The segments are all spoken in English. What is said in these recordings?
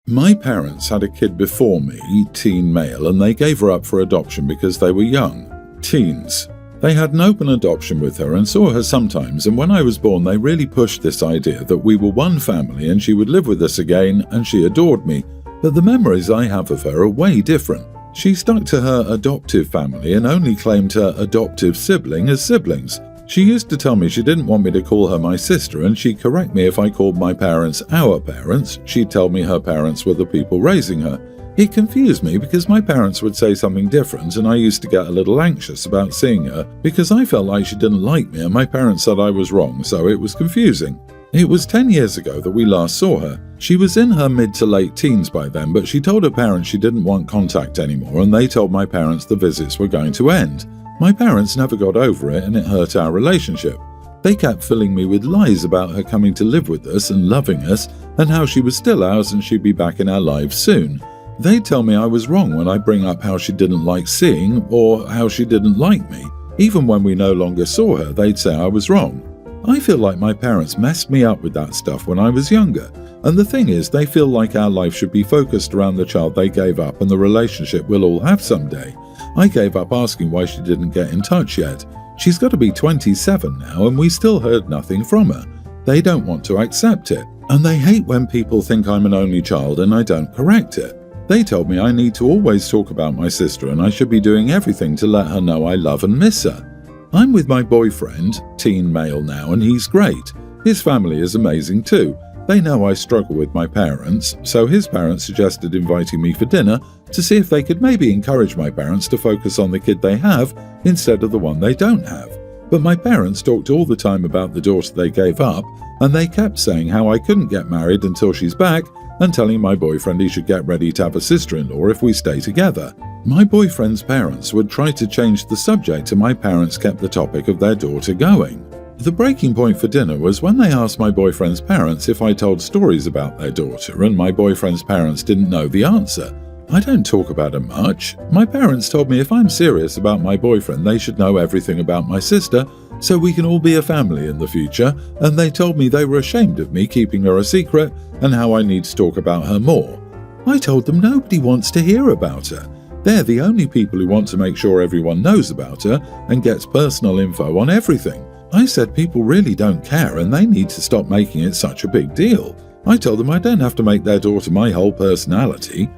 My parents had a kid before me, teen male, and they gave her up for adoption because they were young, teens. They had an open adoption with her and saw her sometimes, and when I was born they really pushed this idea that we were one family and she would live with us again, and she adored me. But the memories I have of her are way different. She stuck to her adoptive family and only claimed her adoptive sibling as siblings. She used to tell me she didn't want me to call her my sister, and she'd correct me if I called my parents our parents. She'd tell me her parents were the people raising her. It confused me because my parents would say something different, and I used to get a little anxious about seeing her because I felt like she didn't like me and my parents said I was wrong, so it was confusing. It was 10 years ago that we last saw her. She was in her mid to late teens by then, but she told her parents she didn't want contact anymore, and they told my parents the visits were going to end. My parents never got over it, and it hurt our relationship. They kept filling me with lies about her coming to live with us and loving us, and how she was still ours and she'd be back in our lives soon. They'd tell me I was wrong when I bring up how she didn't like seeing or how she didn't like me. Even when we no longer saw her, they'd say I was wrong. I feel like my parents messed me up with that stuff when I was younger, and the thing is, they feel like our life should be focused around the child they gave up and the relationship we'll all have someday. I gave up asking why she didn't get in touch yet. She's got to be 27 now and we still heard nothing from her. They don't want to accept it, and they hate when people think I'm an only child and I don't correct it. They told me I need to always talk about my sister and I should be doing everything to let her know I love and miss her. I'm with my boyfriend, teen male now, and he's great. His family is amazing too. They know I struggle with my parents, so his parents suggested inviting me for dinner to see if they could maybe encourage my parents to focus on the kid they have instead of the one they don't have. But my parents talked all the time about the daughter they gave up, and they kept saying how I couldn't get married until she's back and telling my boyfriend he should get ready to have a sister-in-law if we stay together. My boyfriend's parents would try to change the subject and my parents kept the topic of their daughter going. The breaking point for dinner was when they asked my boyfriend's parents if I told stories about their daughter, and my boyfriend's parents didn't know the answer. I don't talk about her much. My parents told me if I'm serious about my boyfriend, they should know everything about my sister so we can all be a family in the future, and they told me they were ashamed of me keeping her a secret and how I need to talk about her more. I told them nobody wants to hear about her. They're the only people who want to make sure everyone knows about her and gets personal info on everything. I said people really don't care and they need to stop making it such a big deal. I told them I don't have to make their daughter my whole personality.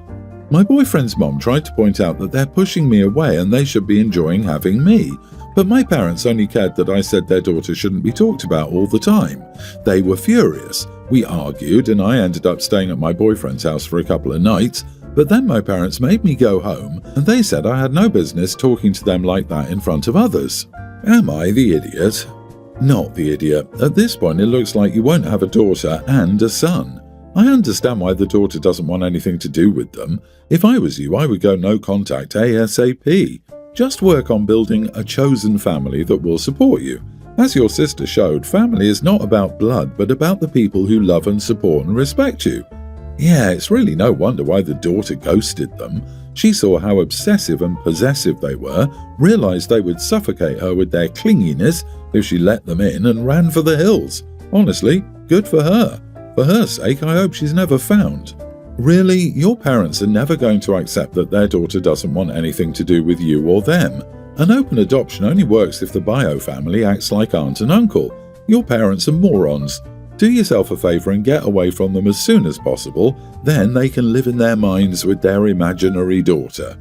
My boyfriend's mom tried to point out that they're pushing me away and they should be enjoying having me. But my parents only cared that I said their daughter shouldn't be talked about all the time. They were furious. We argued and I ended up staying at my boyfriend's house for a couple of nights, but then my parents made me go home and they said I had no business talking to them like that in front of others. Am I the idiot? Not the idiot. At this point it looks like you won't have a daughter and a son. I understand why the daughter doesn't want anything to do with them. If I was you, I would go no contact ASAP. Just work on building a chosen family that will support you. As your sister showed, family is not about blood, but about the people who love and support and respect you. Yeah, it's really no wonder why the daughter ghosted them. She saw how obsessive and possessive they were, realized they would suffocate her with their clinginess if she let them in, and ran for the hills. Honestly, good for her. For her sake, I hope she's never found. Really, your parents are never going to accept that their daughter doesn't want anything to do with you or them. An open adoption only works if the bio family acts like aunt and uncle. Your parents are morons. Do yourself a favor and get away from them as soon as possible, then they can live in their minds with their imaginary daughter.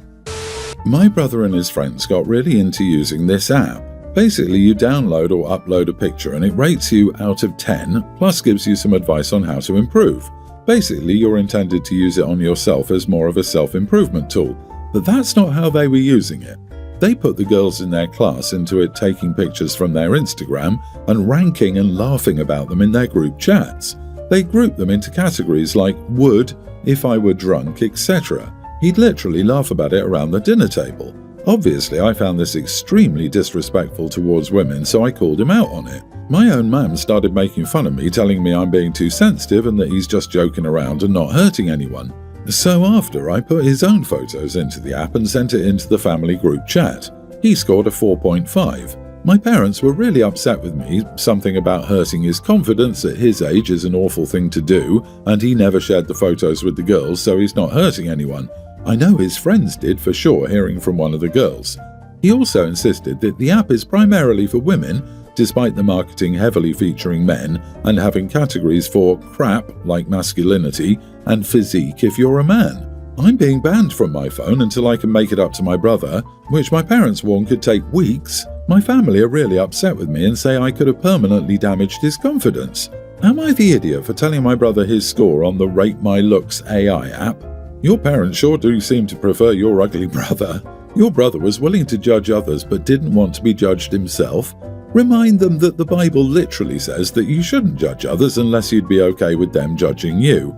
My brother and his friends got really into using this app. Basically, you download or upload a picture and it rates you out of 10, plus gives you some advice on how to improve. Basically, you're intended to use it on yourself as more of a self-improvement tool, but that's not how they were using it. They put the girls in their class into it taking pictures from their Instagram and ranking and laughing about them in their group chats. They grouped them into categories like would, if I were drunk, etc. He'd literally laugh about it around the dinner table. Obviously, I found this extremely disrespectful towards women, so I called him out on it. My own man started making fun of me, telling me I'm being too sensitive and that he's just joking around and not hurting anyone. So after, I put his own photos into the app and sent it into the family group chat. He scored a 4.5. My parents were really upset with me. Something about hurting his confidence at his age is an awful thing to do, and he never shared the photos with the girls, so he's not hurting anyone. I know his friends did for sure, hearing from one of the girls. He also insisted that the app is primarily for women, despite the marketing heavily featuring men and having categories for crap like masculinity and physique if you're a man. I'm being banned from my phone until I can make it up to my brother, which my parents warned could take weeks. My family are really upset with me and say I could have permanently damaged his confidence. Am I the idiot for telling my brother his score on the Rate My Looks AI app? Your parents sure do seem to prefer your ugly brother. Your brother was willing to judge others but didn't want to be judged himself. Remind them that the Bible literally says that you shouldn't judge others unless you'd be okay with them judging you.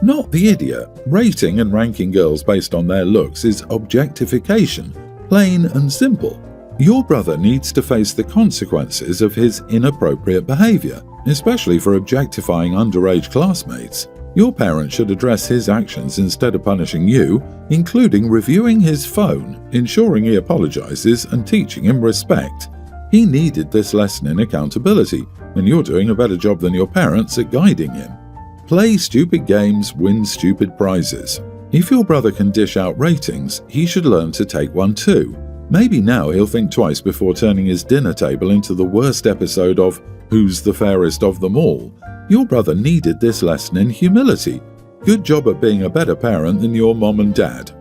Not the idiot. Rating and ranking girls based on their looks is objectification, plain and simple. Your brother needs to face the consequences of his inappropriate behavior, especially for objectifying underage classmates. Your parents should address his actions instead of punishing you, including reviewing his phone, ensuring he apologizes, and teaching him respect. He needed this lesson in accountability, and you're doing a better job than your parents at guiding him. Play stupid games, win stupid prizes. If your brother can dish out ratings, he should learn to take one too. Maybe now he'll think twice before turning his dinner table into the worst episode of Who's the Fairest of Them All. Your brother needed this lesson in humility. Good job at being a better parent than your mom and dad.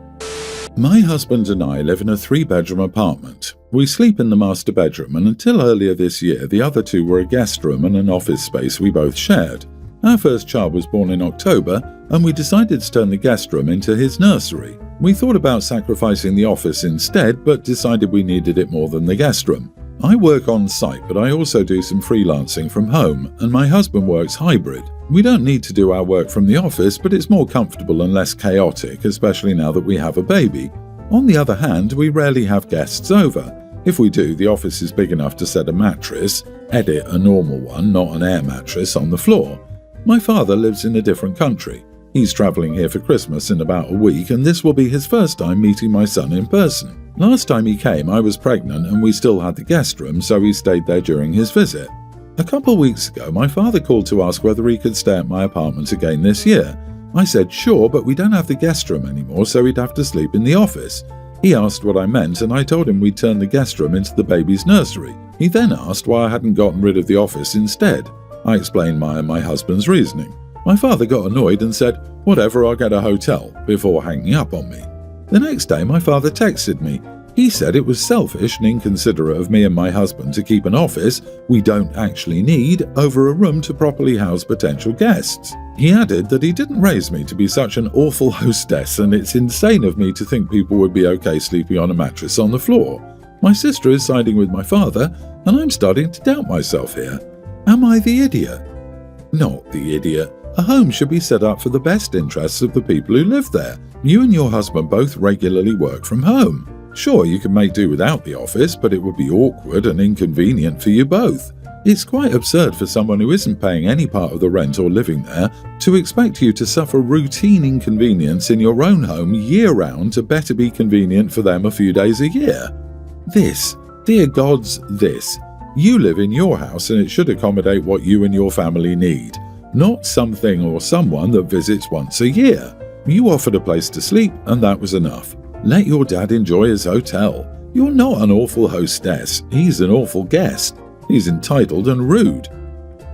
My husband and I live in a 3-bedroom apartment. We sleep in the master bedroom, and until earlier this year, the other 2 were a guest room and an office space we both shared. Our first child was born in October, and we decided to turn the guest room into his nursery. We thought about sacrificing the office instead, but decided we needed it more than the guest room. I work on site, but I also do some freelancing from home, and my husband works hybrid. We don't need to do our work from the office, but it's more comfortable and less chaotic, especially now that we have a baby. On the other hand, we rarely have guests over. If we do, the office is big enough to set a mattress, edit a normal one, not an air mattress, on the floor. My father lives in a different country. He's travelling here for Christmas in about a week, and this will be his first time meeting my son in person. Last time he came, I was pregnant and we still had the guest room, so he stayed there during his visit. A couple weeks ago, my father called to ask whether he could stay at my apartment again this year. I said sure, but we don't have the guest room anymore, so he'd have to sleep in the office. He asked what I meant, and I told him we'd turn the guest room into the baby's nursery. He then asked why I hadn't gotten rid of the office instead. I explained my and my husband's reasoning. My father got annoyed and said, "Whatever, I'll get a hotel," before hanging up on me. The next day, my father texted me. He said it was selfish and inconsiderate of me and my husband to keep an office we don't actually need over a room to properly house potential guests. He added that he didn't raise me to be such an awful hostess, and it's insane of me to think people would be okay sleeping on a mattress on the floor. My sister is siding with my father, and I'm starting to doubt myself here. Am I the idiot? Not the idiot. A home should be set up for the best interests of the people who live there. You and your husband both regularly work from home. Sure, you can make do without the office, but it would be awkward and inconvenient for you both. It's quite absurd for someone who isn't paying any part of the rent or living there to expect you to suffer routine inconvenience in your own home year-round to better be convenient for them a few days a year. This, dear gods, this. You live in your house and it should accommodate what you and your family need, not something or someone that visits once a year. You offered a place to sleep and that was enough. Let your dad enjoy his hotel. You're not an awful hostess, he's an awful guest. He's entitled and rude.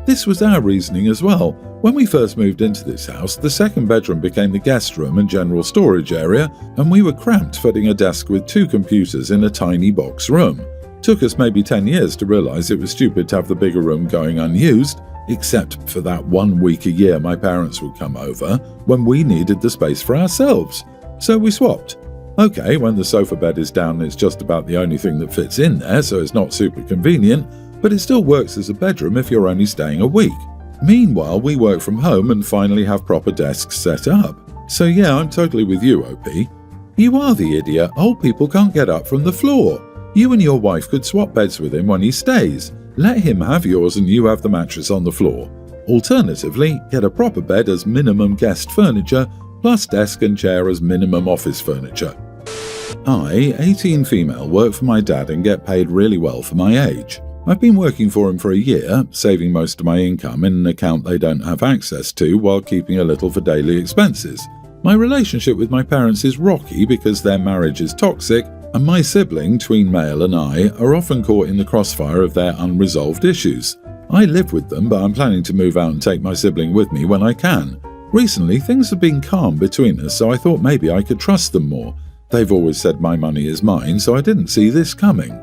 This was our reasoning as well. When we first moved into this house, the second bedroom became the guest room and general storage area, and we were cramped fitting a desk with 2 computers in a tiny box room. Took us maybe 10 years to realise it was stupid to have the bigger room going unused, except for that 1 week a year my parents would come over when we needed the space for ourselves. So we swapped. Okay, when the sofa bed is down, it's just about the only thing that fits in there, so it's not super convenient, but it still works as a bedroom if you're only staying a week. Meanwhile, we work from home and finally have proper desks set up. So yeah, I'm totally with you, OP. You are the idiot. Old people can't get up from the floor. You and your wife could swap beds with him when he stays. Let him have yours and you have the mattress on the floor. Alternatively, get a proper bed as minimum guest furniture, plus desk and chair as minimum office furniture. I, 18 female, work for my dad and get paid really well for my age. I've been working for him for a year, saving most of my income in an account they don't have access to while keeping a little for daily expenses. My relationship with my parents is rocky because their marriage is toxic, and my sibling, tween male, and I are often caught in the crossfire of their unresolved issues. I live with them, but I'm planning to move out and take my sibling with me when I can. Recently, things have been calm between us, so I thought maybe I could trust them more. They've always said my money is mine, so I didn't see this coming.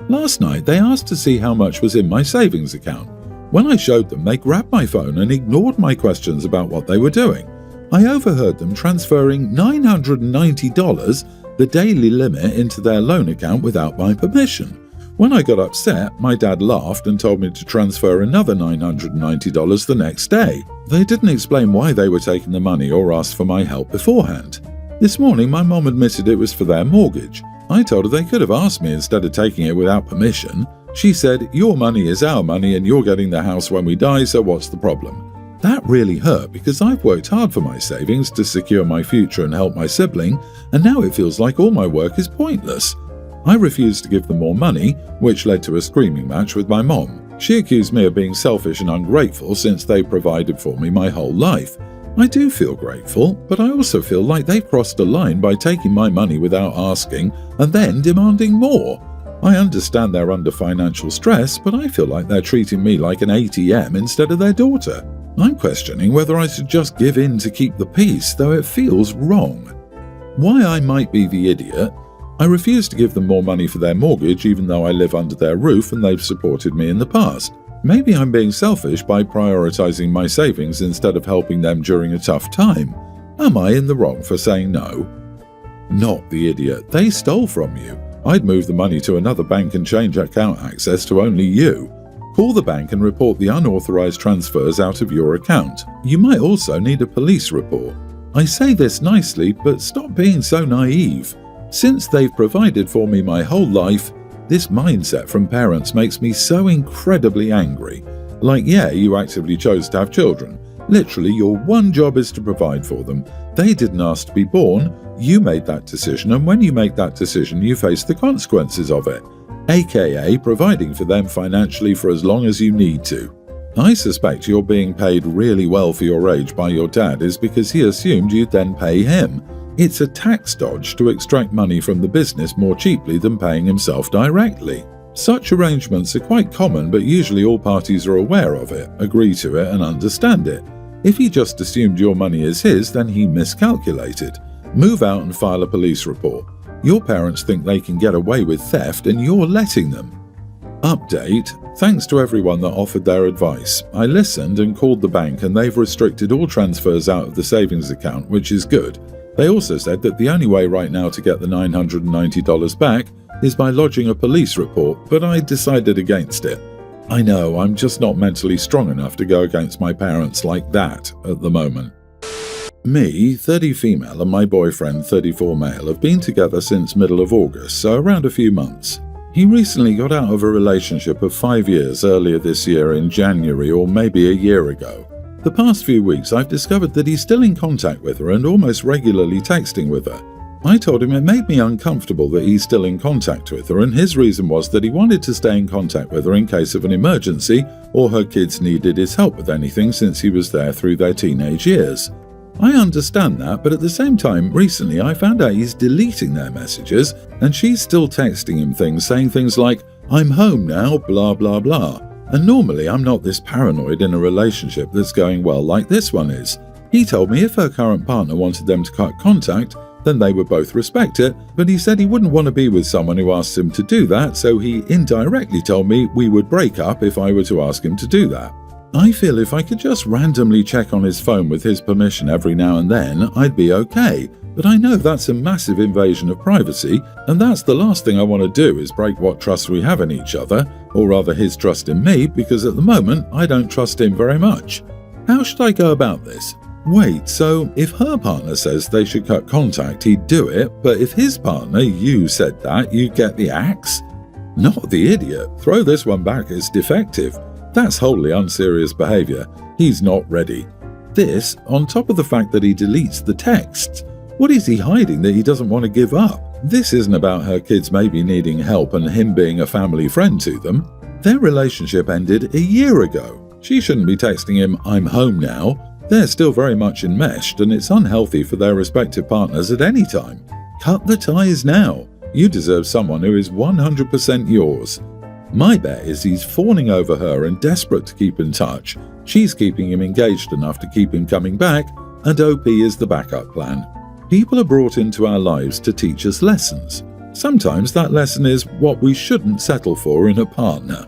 Last night, they asked to see how much was in my savings account. When I showed them, they grabbed my phone and ignored my questions about what they were doing. I overheard them transferring $990, the daily limit, into their loan account without my permission. When I got upset, my dad laughed and told me to transfer another $990 the next day. They didn't explain why they were taking the money or ask for my help beforehand. This morning, my mom admitted it was for their mortgage. I told her they could have asked me instead of taking it without permission. She said, "Your money is our money and you're getting the house when we die, so what's the problem?" That really hurt because I've worked hard for my savings to secure my future and help my sibling, and now it feels like all my work is pointless. I refused to give them more money, which led to a screaming match with my mom. She accused me of being selfish and ungrateful since they provided for me my whole life. I do feel grateful, but I also feel like they've crossed a line by taking my money without asking and then demanding more. I understand they're under financial stress, but I feel like they're treating me like an ATM instead of their daughter. I'm questioning whether I should just give in to keep the peace, though it feels wrong. Why I might be the idiot? I refuse to give them more money for their mortgage even though I live under their roof and they've supported me in the past. Maybe I'm being selfish by prioritizing my savings instead of helping them during a tough time. Am I in the wrong for saying no? Not the idiot. They stole from you. I'd move the money to another bank and change account access to only you. Call the bank and report the unauthorized transfers out of your account. You might also need a police report. I say this nicely, but stop being so naive. Since they've provided for me my whole life, this mindset from parents makes me so incredibly angry. Like, yeah, you actively chose to have children. Literally, your one job is to provide for them. They didn't ask to be born. You made that decision, and when you make that decision, you face the consequences of it, aka providing for them financially for as long as you need to. I suspect you're being paid really well for your age by your dad is because he assumed you'd then pay him. It's a tax dodge to extract money from the business more cheaply than paying himself directly. Such arrangements are quite common, but usually all parties are aware of it, agree to it, and understand it. If he just assumed your money is his, then he miscalculated. Move out and file a police report. Your parents think they can get away with theft and you're letting them. Update. Thanks to everyone that offered their advice. I listened and called the bank and they've restricted all transfers out of the savings account, which is good. They also said that the only way right now to get the $990 back is by lodging a police report, but I decided against it. I know, I'm just not mentally strong enough to go against my parents like that at the moment. Me, 30 female, and my boyfriend, 34 male, have been together since middle of August, so around a few months. He recently got out of a relationship of 5 years earlier this year in January or maybe a year ago. The past few weeks I've discovered that he's still in contact with her and almost regularly texting with her. I told him it made me uncomfortable that he's still in contact with her, and his reason was that he wanted to stay in contact with her in case of an emergency or her kids needed his help with anything since he was there through their teenage years. I understand that, but at the same time, recently I found out he's deleting their messages and she's still texting him things saying things like, "I'm home now, blah blah blah." And normally I'm not this paranoid in a relationship that's going well like this one is. He told me if her current partner wanted them to cut contact, then they would both respect it, but he said he wouldn't want to be with someone who asked him to do that, so he indirectly told me we would break up if I were to ask him to do that. I feel if I could just randomly check on his phone with his permission every now and then, I'd be okay, but I know that's a massive invasion of privacy, and that's the last thing I want to do is break what trust we have in each other, or rather his trust in me, because at the moment I don't trust him very much. How should I go about this? Wait, so if her partner says they should cut contact, he'd do it, but if his partner, you said that, you'd get the axe? Not the idiot. Throw this one back as defective. That's wholly unserious behaviour. He's not ready. This, on top of the fact that he deletes the texts. What is he hiding that he doesn't want to give up? This isn't about her kids maybe needing help and him being a family friend to them. Their relationship ended a year ago. She shouldn't be texting him, "I'm home now." They're still very much enmeshed, and it's unhealthy for their respective partners at any time. Cut the ties now. You deserve someone who is 100% yours. My bet is he's fawning over her and desperate to keep in touch. She's keeping him engaged enough to keep him coming back, and OP is the backup plan. People are brought into our lives to teach us lessons. Sometimes that lesson is what we shouldn't settle for in a partner.